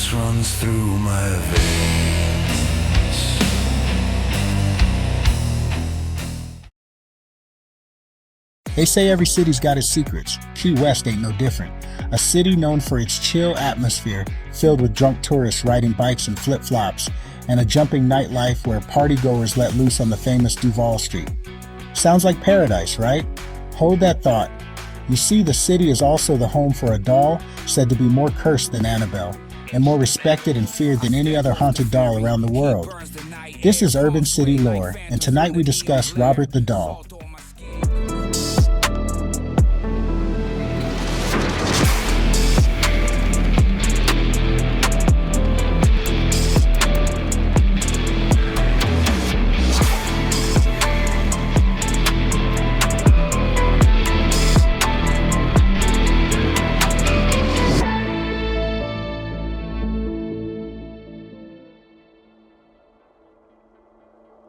Madness runs through my veins. They say every city's got its secrets. Key West ain't no different. A city known for its chill atmosphere, filled with drunk tourists riding bikes and flip-flops, and a jumping nightlife where partygoers let loose on the famous Duval Street. Sounds like paradise, right? Hold that thought. You see, the city is also the home for a doll said to be more cursed than Annabelle, and more respected and feared than any other haunted doll around the world. This is Urban City Lore, and tonight we discuss Robert the Doll.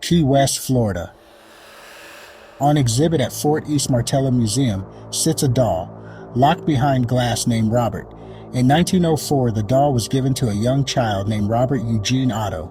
Key West, Florida. On exhibit at Fort East Martello Museum sits a doll, locked behind glass, named Robert. In 1904, the doll was given to a young child named Robert Eugene Otto.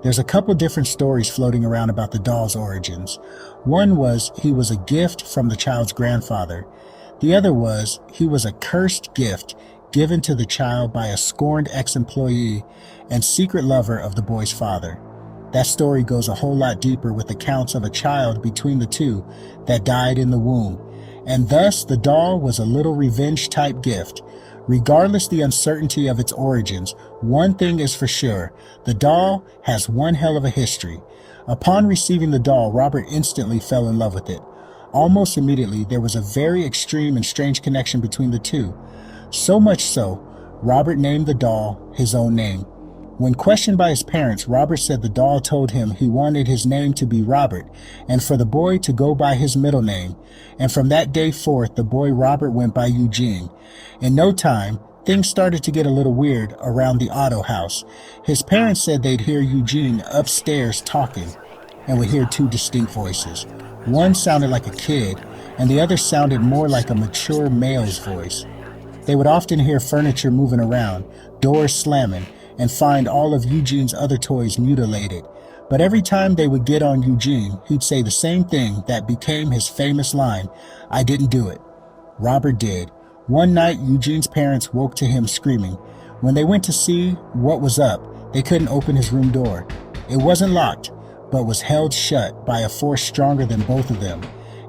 There's a couple different stories floating around about the doll's origins. One was he was a gift from the child's grandfather. The other was he was a cursed gift given to the child by a scorned ex-employee and secret lover of the boy's father. That story goes a whole lot deeper with accounts of a child between the two that died in the womb, and thus the doll was a little revenge-type gift. Regardless the uncertainty of its origins, one thing is for sure, the doll has one hell of a history. Upon receiving the doll, Robert instantly fell in love with it. Almost immediately, there was a very extreme and strange connection between the two. So much so, Robert named the doll his own name. When questioned by his parents, Robert said the doll told him he wanted his name to be Robert, and for the boy to go by his middle name. And from that day forth, the boy Robert went by Eugene. In no time, things started to get a little weird around the Otto house. His parents said they'd hear Eugene upstairs talking, and would hear two distinct voices. One sounded like a kid, and the other sounded more like a mature male's voice. They would often hear furniture moving around, doors slamming, and find all of Eugene's other toys mutilated. But every time they would get on Eugene, he'd say the same thing that became his famous line, "I didn't do it." Robert did. One night, Eugene's parents woke to him screaming. When they went to see what was up, they couldn't open his room door. It wasn't locked, but was held shut by a force stronger than both of them.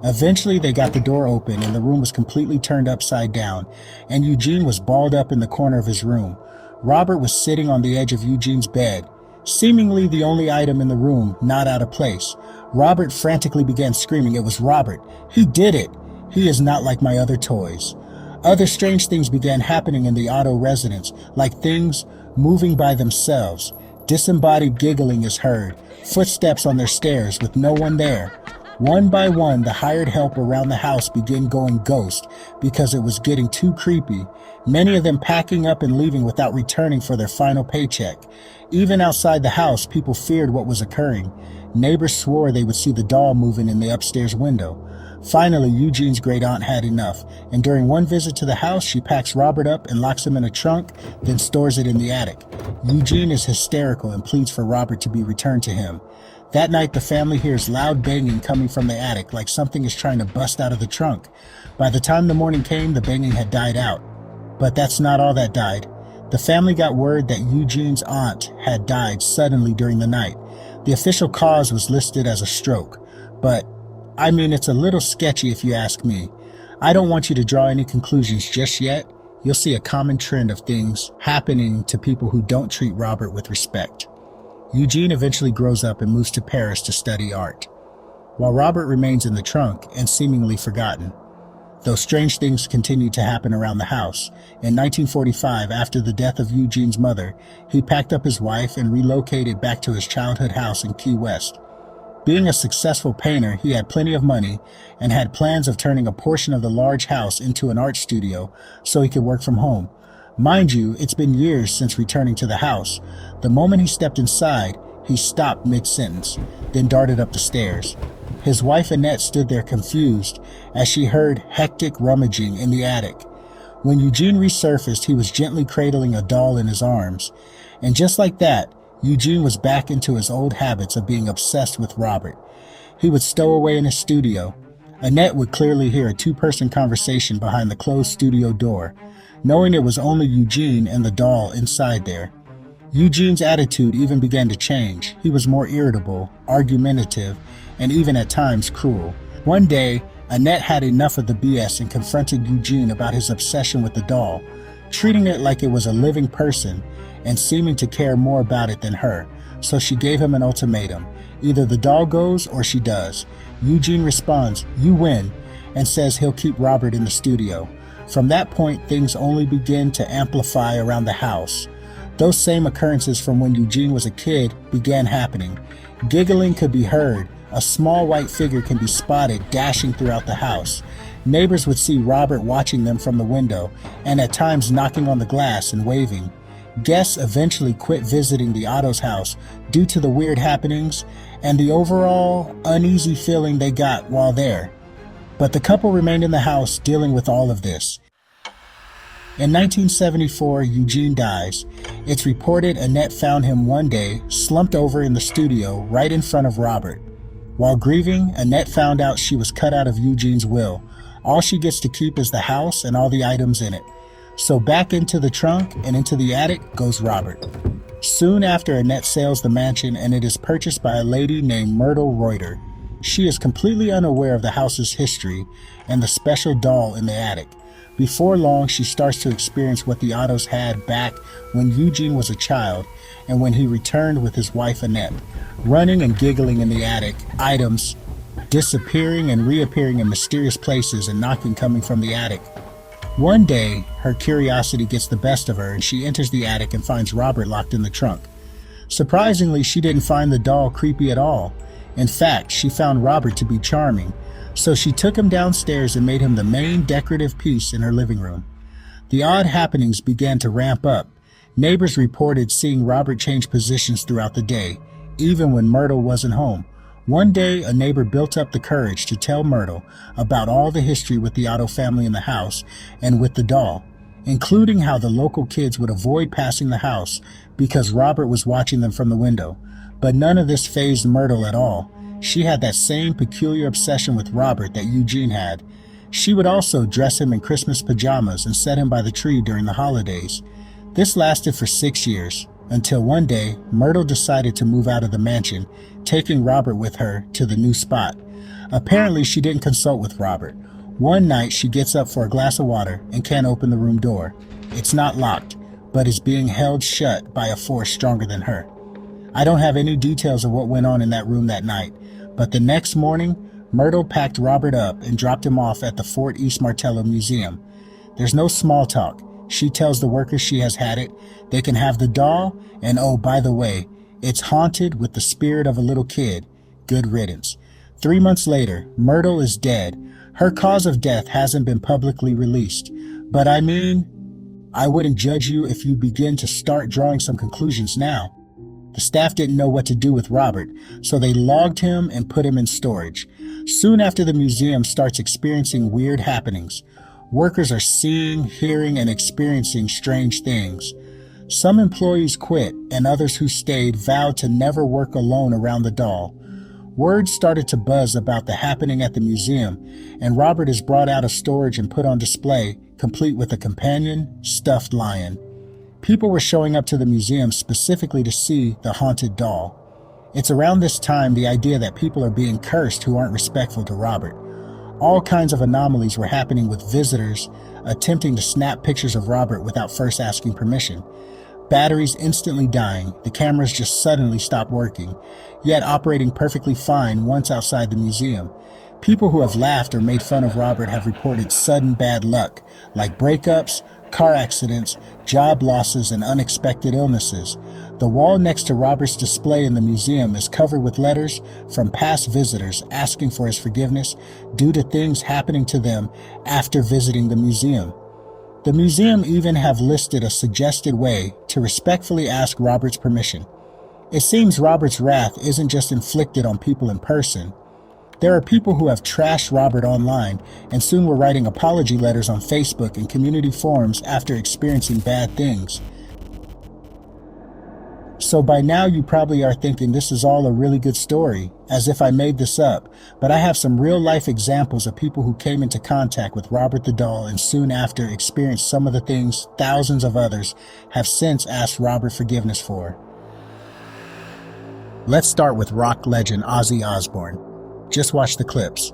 Eventually, they got the door open and the room was completely turned upside down, and Eugene was balled up in the corner of his room. Robert was sitting on the edge of Eugene's bed, seemingly the only item in the room not out of place. Robert frantically began screaming, "It was Robert! He did it! He is not like my other toys." Other strange things began happening in the Otto residence, like things moving by themselves. Disembodied giggling is heard, footsteps on their stairs with no one there. One by one, the hired help around the house began going ghost because it was getting too creepy, many of them packing up and leaving without returning for their final paycheck. Even outside the house, people feared what was occurring. Neighbors swore they would see the doll moving in the upstairs window. Finally, Eugene's great aunt had enough, and during one visit to the house, she packs Robert up and locks him in a trunk, then stores it in the attic. Eugene is hysterical and pleads for Robert to be returned to him. That night, the family hears loud banging coming from the attic, like something is trying to bust out of the trunk. By the time the morning came, the banging had died out. But that's not all that died. The family got word that Eugene's aunt had died suddenly during the night. The official cause was listed as a stroke, but it's a little sketchy if you ask me. I don't want you to draw any conclusions just yet. You'll see a common trend of things happening to people who don't treat Robert with respect. Eugene eventually grows up and moves to Paris to study art, while Robert remains in the trunk and seemingly forgotten. Though strange things continued to happen around the house, in 1945, after the death of Eugene's mother, he packed up his wife and relocated back to his childhood house in Key West. Being a successful painter, he had plenty of money and had plans of turning a portion of the large house into an art studio so he could work from home. Mind you, it's been years since returning to the house. The moment he stepped inside, he stopped mid-sentence, then darted up the stairs. His wife Annette stood there confused as she heard hectic rummaging in the attic. When Eugene resurfaced, he was gently cradling a doll in his arms. And just like that, Eugene was back into his old habits of being obsessed with Robert. He would stow away in his studio. Annette would clearly hear a two-person conversation behind the closed studio door, knowing it was only Eugene and the doll inside there. Eugene's attitude even began to change. He was more irritable, argumentative, and even at times cruel. One day, Annette had enough of the BS and confronted Eugene about his obsession with the doll, treating it like it was a living person and seeming to care more about it than her. So she gave him an ultimatum. Either the doll goes or she does. Eugene responds, "You win," and says he'll keep Robert in the studio. From that point, things only begin to amplify around the house. Those same occurrences from when Eugene was a kid began happening. Giggling could be heard. A small white figure can be spotted dashing throughout the house. Neighbors would see Robert watching them from the window, and at times knocking on the glass and waving. Guests eventually quit visiting the Otto's house due to the weird happenings and the overall uneasy feeling they got while there. But the couple remained in the house dealing with all of this. In 1974, Eugene dies. It's reported Annette found him one day, slumped over in the studio right in front of Robert. While grieving, Annette found out she was cut out of Eugene's will. All she gets to keep is the house and all the items in it. So back into the trunk and into the attic goes Robert. Soon after, Annette sells the mansion and it is purchased by a lady named Myrtle Reuter. She is completely unaware of the house's history and the special doll in the attic. Before long, she starts to experience what the Ottos had back when Eugene was a child and when he returned with his wife Annette, running and giggling in the attic, items disappearing and reappearing in mysterious places and knocking coming from the attic. One day, her curiosity gets the best of her and she enters the attic and finds Robert locked in the trunk. Surprisingly, she didn't find the doll creepy at all. In fact, she found Robert to be charming, so she took him downstairs and made him the main decorative piece in her living room. The odd happenings began to ramp up. Neighbors reported seeing Robert change positions throughout the day, even when Myrtle wasn't home. One day, a neighbor built up the courage to tell Myrtle about all the history with the Otto family in the house and with the doll, including how the local kids would avoid passing the house because Robert was watching them from the window. But none of this fazed Myrtle at all. She had that same peculiar obsession with Robert that Eugene had. She would also dress him in Christmas pajamas and set him by the tree during the holidays. This lasted for 6 years, until one day, Myrtle decided to move out of the mansion, taking Robert with her to the new spot. Apparently, she didn't consult with Robert. One night, she gets up for a glass of water and can't open the room door. It's not locked, but is being held shut by a force stronger than her. I don't have any details of what went on in that room that night, but the next morning, Myrtle packed Robert up and dropped him off at the Fort East Martello Museum. There's no small talk. She tells the workers she has had it, they can have the doll, and oh, by the way, it's haunted with the spirit of a little kid. Good riddance. 3 months later, Myrtle is dead. Her cause of death hasn't been publicly released, but I wouldn't judge you if you begin to start drawing some conclusions now. The staff didn't know what to do with Robert, so they logged him and put him in storage. Soon after, the museum starts experiencing weird happenings. Workers are seeing, hearing, and experiencing strange things. Some employees quit, and others who stayed vowed to never work alone around the doll. Word started to buzz about the happening at the museum, and Robert is brought out of storage and put on display, complete with a companion, stuffed lion. People were showing up to the museum specifically to see the haunted doll. It's around this time the idea that people are being cursed who aren't respectful to Robert. All kinds of anomalies were happening with visitors attempting to snap pictures of Robert without first asking permission. Batteries instantly dying, the cameras just suddenly stopped working, yet operating perfectly fine once outside the museum. People who have laughed or made fun of Robert have reported sudden bad luck, like breakups, car accidents, job losses, and unexpected illnesses. The wall next to Robert's display in the museum is covered with letters from past visitors asking for his forgiveness due to things happening to them after visiting the museum. The museum even have listed a suggested way to respectfully ask Robert's permission. It seems Robert's wrath isn't just inflicted on people in person. There are people who have trashed Robert online and soon were writing apology letters on Facebook and community forums after experiencing bad things. So by now you probably are thinking this is all a really good story, as if I made this up, but I have some real life examples of people who came into contact with Robert the Doll and soon after experienced some of the things thousands of others have since asked Robert forgiveness for. Let's start with rock legend Ozzy Osborne. Just watch the clips.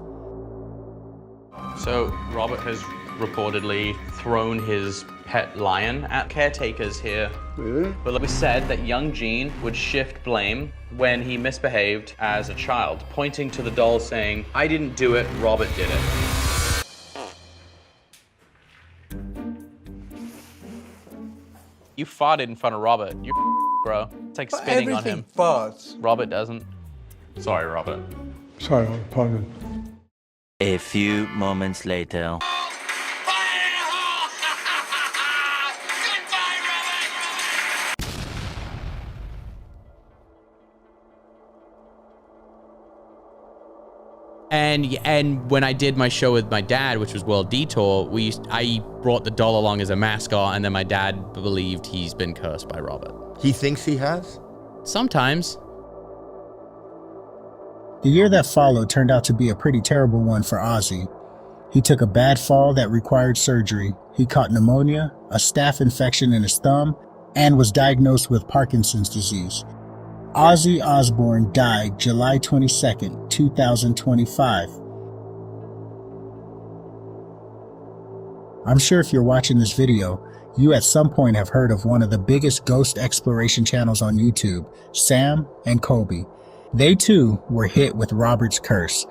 So Robert has reportedly thrown his pet lion at caretakers here. Really? But it was said that young Gene would shift blame when he misbehaved as a child, pointing to the doll saying, "I didn't do it, Robert did it." You farted in front of Robert. You bro. It's like spitting on him. Farts. Robert doesn't. Sorry, Robert. Sorry, pardon. A few moments later. And when I did my show with my dad, which was World Detour, I brought the doll along as a mascot, and then my dad believed he's been cursed by Robert. He thinks he has? Sometimes. The year that followed turned out to be a pretty terrible one for Ozzy. He took a bad fall that required surgery. He caught pneumonia, a staph infection in his thumb, and was diagnosed with Parkinson's disease. Ozzy Osborne died July 22nd, 2025. I'm sure if you're watching this video, you at some point have heard of one of the biggest ghost exploration channels on YouTube, Sam and Colby. They too were hit with Robert's curse.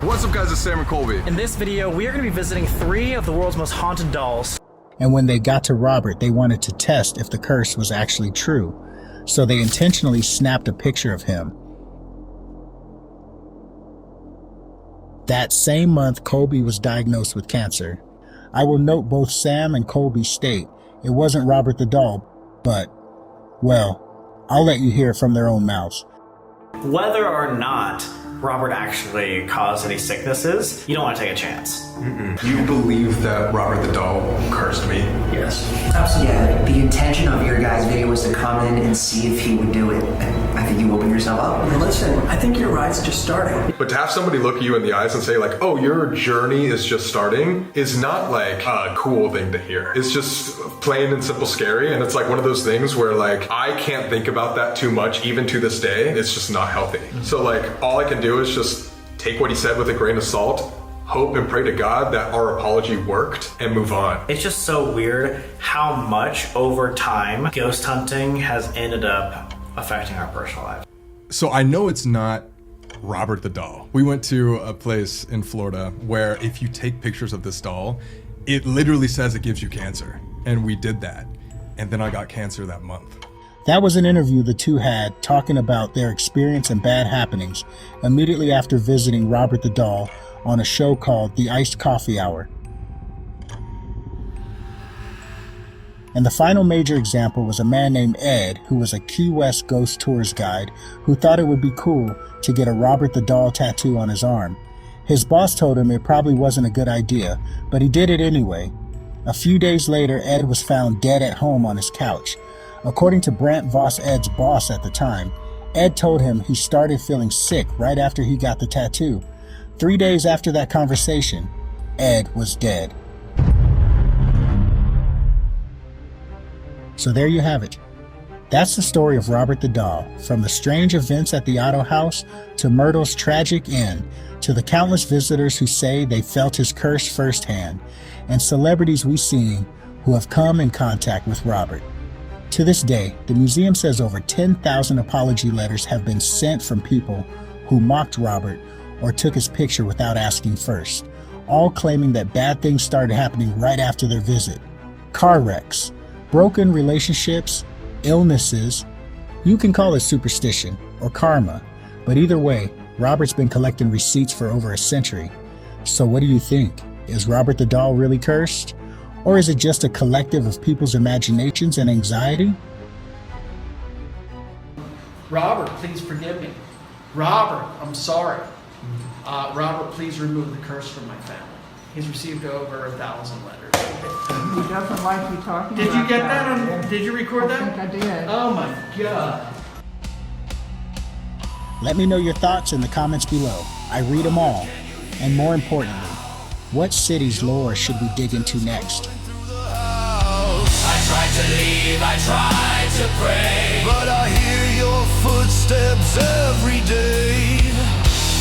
What's up guys, it's Sam and Colby. In this video, we are going to be visiting 3 of the world's most haunted dolls. And when they got to Robert, they wanted to test if the curse was actually true. So they intentionally snapped a picture of him. That same month, Colby was diagnosed with cancer. I will note both Sam and Colby state it wasn't Robert the doll, but, well, I'll let you hear from their own mouths. Whether or not Robert actually caused any sicknesses, you don't want to take a chance. You believe that Robert the doll cursed me? Yes. Absolutely. Yeah, the intention of your guys' video was to come in and see if he would do it. And I think you opened yourself up. Well, listen, I think your ride's just starting. But to have somebody look at you in the eyes and say like, oh, your journey is just starting, is not like a cool thing to hear. It's just plain and simple scary. And it's like one of those things where like, I can't think about that too much, even to this day. It's just not healthy. So like, all I can do is just take what he said with a grain of salt, hope and pray to God that our apology worked, and move on. It's just so weird how much over time ghost hunting has ended up affecting our personal lives. So I know it's not Robert the doll. We went to a place in Florida where if you take pictures of this doll, it literally says it gives you cancer. And we did that. And then I got cancer that month. That was an interview the two had talking about their experience and bad happenings immediately after visiting Robert the doll on a show called The Iced Coffee Hour. And the final major example was a man named Ed, who was a Key West ghost tours guide, who thought it would be cool to get a Robert the doll tattoo on his arm. His boss told him it probably wasn't a good idea, but he did it anyway. A few days later, Ed was found dead at home on his couch. According to Brant Voss, Ed's boss at the time, Ed told him he started feeling sick right after he got the tattoo. 3 days after that conversation, Ed was dead. So there you have it. That's the story of Robert the doll, from the strange events at the Otto house to Myrtle's tragic end, to the countless visitors who say they felt his curse firsthand, and celebrities we've seen who have come in contact with Robert. To this day, the museum says over 10,000 apology letters have been sent from people who mocked Robert or took his picture without asking first, all claiming that bad things started happening right after their visit. Car wrecks, broken relationships, illnesses. You can call it superstition or karma, but either way, Robert's been collecting receipts for over a century. So what do you think? Is Robert the doll really cursed? Or is it just a collective of people's imaginations and anxiety? Robert, please forgive me. Robert, I'm sorry. Robert, please remove the curse from my family. He's received over 1,000 letters. He doesn't like you talking Did about you get that? Did you record that? I think I did. Oh my God. Let me know your thoughts in the comments below. I read them all. And more importantly, what city's lore should we dig into next? I tried to leave, I tried to pray, but I hear your footsteps every day.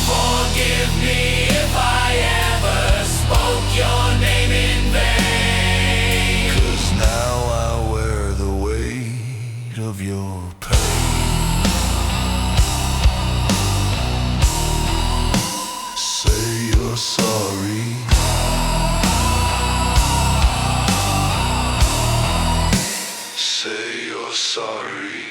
Forgive me if I ever spoke your name in vain, 'cause now I wear the weight of your pain. Say you're sorry. Say you're sorry.